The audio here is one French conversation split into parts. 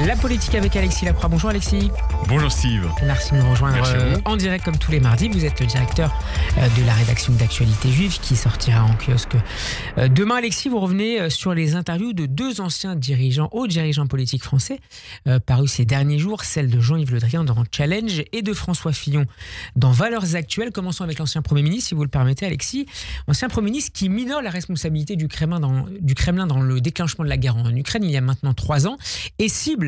La politique avec Alexis Lacroix. Bonjour Alexis. Bonjour Steve. Merci de nous rejoindre en direct comme tous les mardis. Vous êtes le directeur de la rédaction d'Actualité Juive qui sortira en kiosque demain. Alexis, vous revenez sur les interviews de deux anciens dirigeants, hauts dirigeants politiques français, parus ces derniers jours, celle de Jean-Yves Le Drian dans Challenge et de François Fillon dans Valeurs Actuelles. Commençons avec l'ancien Premier ministre, si vous le permettez Alexis. Ancien Premier ministre qui minore la responsabilité du Kremlin dans le déclenchement de la guerre en Ukraine il y a maintenant 3 ans et cible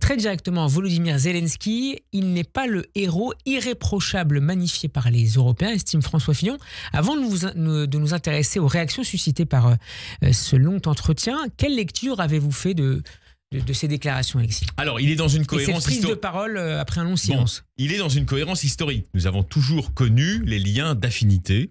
très directement Volodymyr Zelensky. Il n'est pas le héros irréprochable magnifié par les Européens, estime François Fillon. Avant de nous intéresser aux réactions suscitées par ce long entretien, quelle lecture avez-vous fait de ces déclarations, Alexis? Alors, il est dans une cohérence historique. Prise de parole après un long silence. Il est dans une cohérence historique. Nous avons toujours connu les liens d'affinité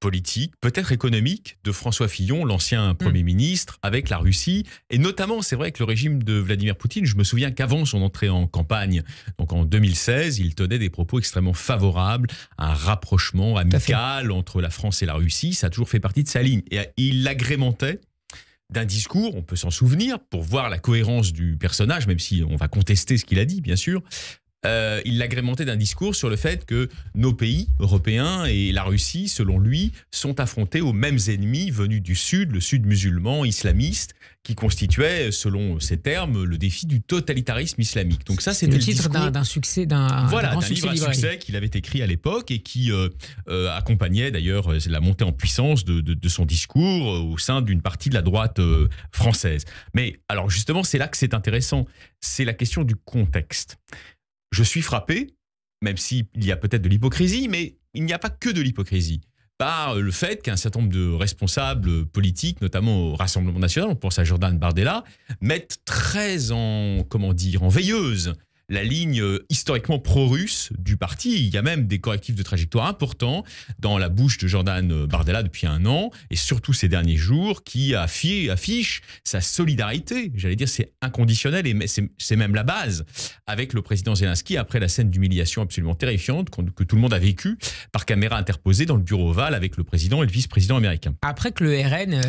politique, peut-être économique, de François Fillon, l'ancien Premier ministre, avec la Russie. Et notamment, c'est vrai que le régime de Vladimir Poutine, je me souviens qu'avant son entrée en campagne, donc en 2016, il tenait des propos extrêmement favorables à un rapprochement amical entre la France et la Russie. Ça a toujours fait partie de sa ligne. Et il l'agrémentait d'un discours, on peut s'en souvenir, pour voir la cohérence du personnage, même si on va contester ce qu'il a dit, bien sûr. Il l'agrémentait d'un discours sur le fait que nos pays européens et la Russie, selon lui, sont affrontés aux mêmes ennemis venus du Sud, le Sud musulman, islamiste, qui constituait, selon ses termes, le défi du totalitarisme islamique. Donc ça, c'était le titre d'un succès, d'un livre à succès qu'il avait écrit à l'époque et qui accompagnait d'ailleurs la montée en puissance de son discours au sein d'une partie de la droite française. Mais alors justement, c'est là que c'est intéressant. C'est la question du contexte. Je suis frappé, même s'il y a peut-être de l'hypocrisie, mais il n'y a pas que de l'hypocrisie, par le fait qu'un certain nombre de responsables politiques, notamment au Rassemblement national, on pense à Jordan Bardella, mettent très en veilleuse la ligne historiquement pro-russe du parti. Il y a même des correctifs de trajectoire importants dans la bouche de Jordan Bardella depuis 1 an, et surtout ces derniers jours, qui affiche sa solidarité, j'allais dire c'est inconditionnel, et c'est même la base, avec le président Zelensky, après la scène d'humiliation absolument terrifiante que tout le monde a vécue par caméra interposée dans le bureau ovale avec le président et le vice-président américain. Après que le RN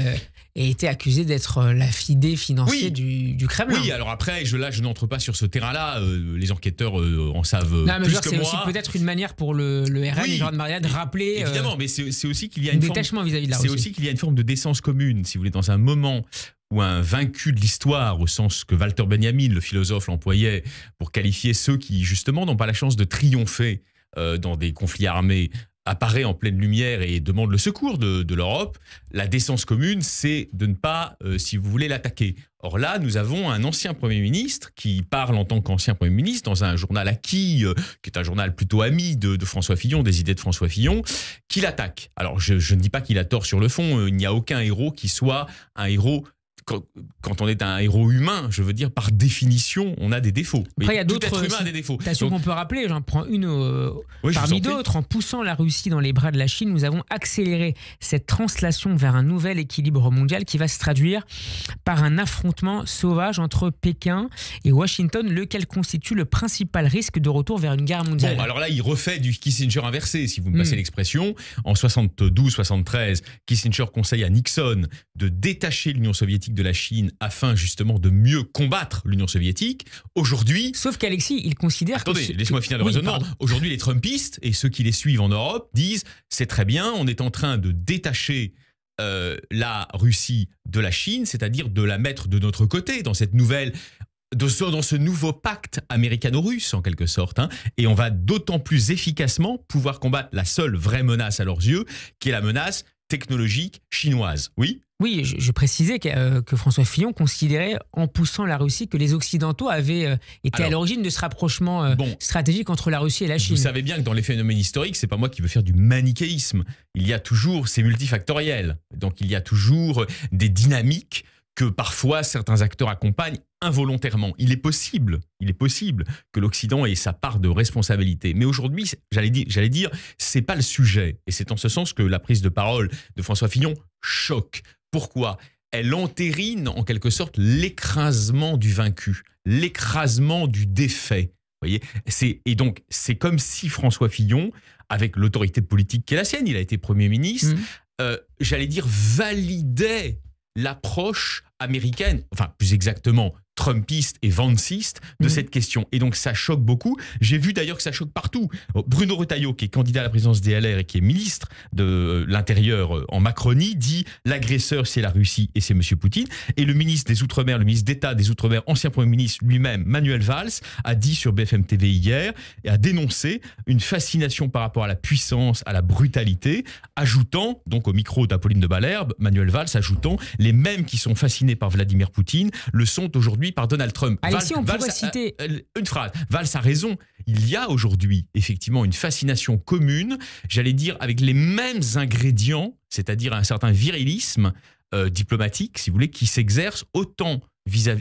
ait été accusé d'être la fidée financier du Kremlin. Oui, alors après, je n'entre pas sur ce terrain-là, les enquêteurs en savent plus que moi. C'est aussi peut-être une manière pour le RN et Jordan Bardella de rappeler évidemment, mais c'est aussi qu'il y a un détachement vis-à-vis de la Russie. C'est aussi qu'il y a une forme de décence commune, si vous voulez, dans un moment où un vaincu de l'histoire, au sens que Walter Benjamin, le philosophe, l'employait pour qualifier ceux qui, justement, n'ont pas la chance de triompher dans des conflits armés, apparaît en pleine lumière et demande le secours de l'Europe. La décence commune, c'est de ne pas, si vous voulez, l'attaquer. Or là, nous avons un ancien Premier ministre qui parle en tant qu'ancien Premier ministre dans un journal acquis, qui est un journal plutôt ami de François Fillon, des idées de François Fillon, qui l'attaque. Alors, je ne dis pas qu'il a tort sur le fond. Il n'y a aucun héros qui soit un héros. Quand on est un héros humain, je veux dire, par définition, on a des défauts. Après, il y a d'autres êtres humains a des défauts. Qu'on peut rappeler, j'en prends une parmi d'autres. En poussant la Russie dans les bras de la Chine, nous avons accéléré cette translation vers un nouvel équilibre mondial qui va se traduire par un affrontement sauvage entre Pékin et Washington, lequel constitue le principal risque de retour vers une guerre mondiale. Bon, alors là, il refait du Kissinger inversé, si vous me passez l'expression. En 72-73, Kissinger conseille à Nixon de détacher l'Union soviétique de la Chine afin justement de mieux combattre l'Union soviétique. Aujourd'hui... Sauf qu'Alexis, il considère... Attendez, laissez-moi finir le raisonnement. Aujourd'hui, les Trumpistes et ceux qui les suivent en Europe disent « c'est très bien, on est en train de détacher la Russie de la Chine, c'est-à-dire de la mettre de notre côté dans cette nouvelle... dans ce nouveau pacte américano-russe, en quelque sorte. Et on va d'autant plus efficacement pouvoir combattre la seule vraie menace à leurs yeux, qui est la menace technologique chinoise. Oui ? Oui, je précisais que François Fillon considérait, en poussant la Russie, que les Occidentaux avaient été à l'origine de ce rapprochement stratégique entre la Russie et la Chine. Vous savez bien que dans les phénomènes historiques, c'est pas moi qui veux faire du manichéisme. Il y a toujours, c'est multifactoriel. Donc il y a toujours des dynamiques que parfois certains acteurs accompagnent involontairement. Il est possible que l'Occident ait sa part de responsabilité. Mais aujourd'hui, j'allais dire, c'est pas le sujet. Et c'est en ce sens que la prise de parole de François Fillon choque. Pourquoi ? Elle entérine en quelque sorte l'écrasement du vaincu, l'écrasement du défait. Voyez, et donc, c'est comme si François Fillon, avec l'autorité politique qui est la sienne, il a été Premier ministre, j'allais dire, validait l'approche américaine, enfin plus exactement trumpistes et vancistes de cette question. Et donc ça choque beaucoup. J'ai vu d'ailleurs que ça choque partout. Bruno Retailleau, qui est candidat à la présidence des LR et qui est ministre de l'Intérieur en Macronie, dit l'agresseur c'est la Russie et c'est M. Poutine. Et le ministre des Outre-mer, le ministre d'État des Outre-mer, ancien Premier ministre lui-même, Manuel Valls, a dit sur BFM TV hier et a dénoncé une fascination par rapport à la puissance, à la brutalité, ajoutant, donc au micro d'Apolline de Malherbe, Manuel Valls ajoutant, les mêmes qui sont fascinés par Vladimir Poutine le sont aujourd'hui par Donald Trump. Alexis, on pourrait citer... Une phrase. Valls a raison. Il y a aujourd'hui effectivement une fascination commune, j'allais dire avec les mêmes ingrédients, c'est-à-dire un certain virilisme diplomatique, si vous voulez, qui s'exerce autant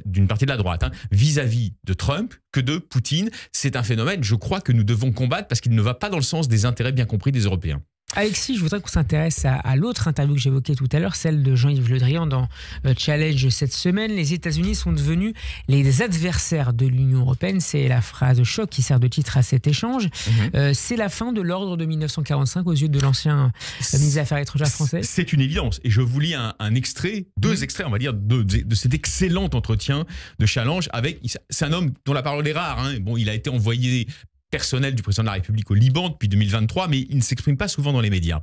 d'une partie de la droite, vis-à-vis de Trump que de Poutine. C'est un phénomène, je crois, que nous devons combattre parce qu'il ne va pas dans le sens des intérêts bien compris des Européens. Alexis, je voudrais qu'on s'intéresse à l'autre interview que j'évoquais tout à l'heure, celle de Jean-Yves Le Drian dans Challenge cette semaine. Les États-Unis sont devenus les adversaires de l'Union européenne. C'est la phrase choc qui sert de titre à cet échange. C'est la fin de l'ordre de 1945 aux yeux de l'ancien ministre des Affaires étrangères français. C'est une évidence. Et je vous lis un extrait, deux extraits, on va dire, de cet excellent entretien de Challenge avec. C'est un homme dont la parole est rare. Bon, il a été envoyé personnel du président de la République au Liban depuis 2023, mais il ne s'exprime pas souvent dans les médias.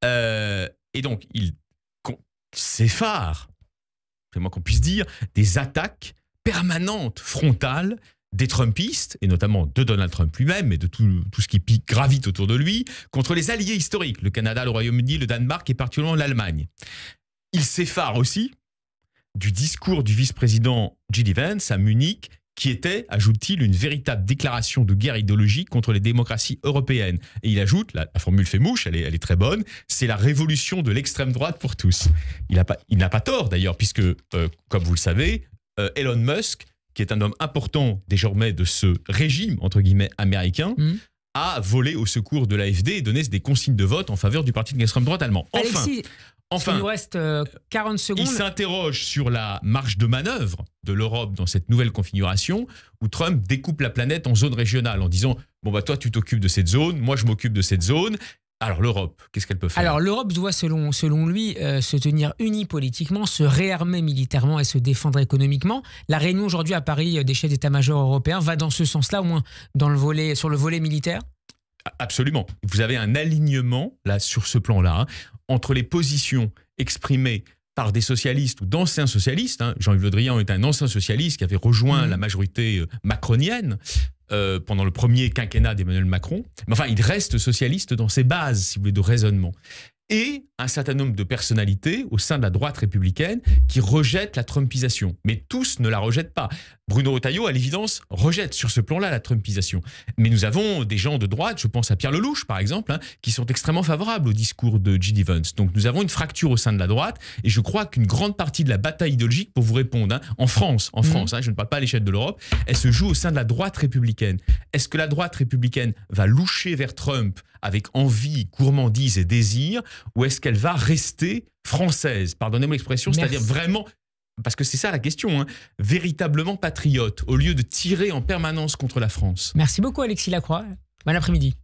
Et donc, il s'effare, c'est moi qu'on puisse dire, des attaques permanentes, frontales, des Trumpistes, et notamment de Donald Trump lui-même, et de tout ce qui gravite autour de lui, contre les alliés historiques, le Canada, le Royaume-Uni, le Danemark et particulièrement l'Allemagne. Il s'effare aussi du discours du vice-président J.D. Vance à Munich, qui était, ajoute-t-il, une véritable déclaration de guerre idéologique contre les démocraties européennes. Et il ajoute, la formule fait mouche, elle est très bonne, c'est la révolution de l'extrême droite pour tous. Il n'a pas tort d'ailleurs, puisque, comme vous le savez, Elon Musk, qui est un homme important désormais de ce régime, entre guillemets, américain, a volé au secours de l'AfD et donné des consignes de vote en faveur du parti de l'extrême droite allemand. Enfin, il nous reste 40 secondes. Il s'interroge sur la marge de manœuvre de l'Europe dans cette nouvelle configuration où Trump découpe la planète en zones régionales en disant « Bon, bah toi, tu t'occupes de cette zone, moi, je m'occupe de cette zone. » Alors l'Europe, qu'est-ce qu'elle peut faire? Alors l'Europe doit, selon lui, se tenir unie politiquement, se réarmer militairement et se défendre économiquement. La réunion aujourd'hui à Paris des chefs d'état-major européens va dans ce sens-là, au moins sur le volet militaire? Absolument. Vous avez un alignement là sur ce plan-là entre les positions exprimées par des socialistes ou d'anciens socialistes. Jean-Yves Le Drian est un ancien socialiste qui avait rejoint la majorité macronienne pendant le premier quinquennat d'Emmanuel Macron. Mais enfin, il reste socialiste dans ses bases, si vous voulez, de raisonnement. Et un certain nombre de personnalités au sein de la droite républicaine qui rejettent la trumpisation. Mais tous ne la rejettent pas. Bruno Retailleau, à l'évidence, rejette sur ce plan-là la trumpisation. Mais nous avons des gens de droite, je pense à Pierre Lelouch par exemple, qui sont extrêmement favorables au discours de J.D. Vance. Donc nous avons une fracture au sein de la droite et je crois qu'une grande partie de la bataille idéologique, pour vous répondre, en France, je ne parle pas à l'échelle de l'Europe, elle se joue au sein de la droite républicaine. Est-ce que la droite républicaine va loucher vers Trump avec envie, gourmandise et désir, ou est-ce qu'elle va rester française, pardonnez-moi l'expression, c'est-à-dire vraiment, parce que c'est ça la question, véritablement patriote, au lieu de tirer en permanence contre la France. Merci beaucoup Alexis Lacroix, bon après-midi.